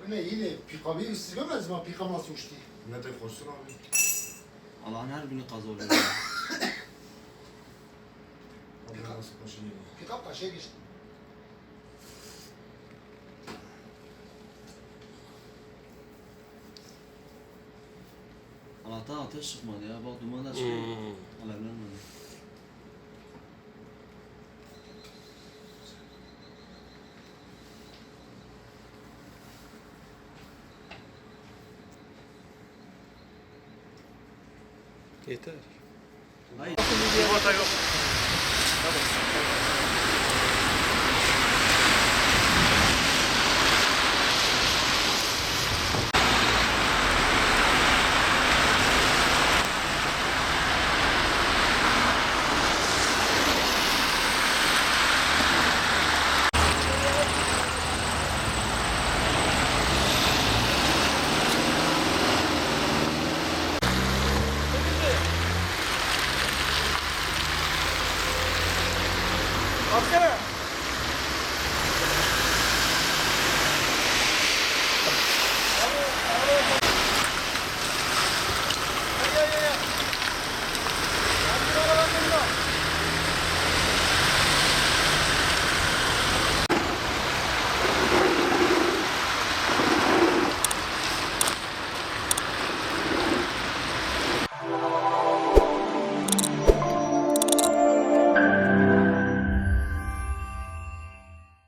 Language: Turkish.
Ne iyi ne? Pikabı siz görmediniz mi? Pikab nasıl uçtu? Ne de korsun abi. Allah'ın her günü kaza oluyor. Abi nasıl başını yedi. Pikab karşıya geçti. Allah'tan ateş çıkmadı ya. Bak duman da çıkıyor. Alevlenmedi. Yeter. Hayır. Sigorta yok.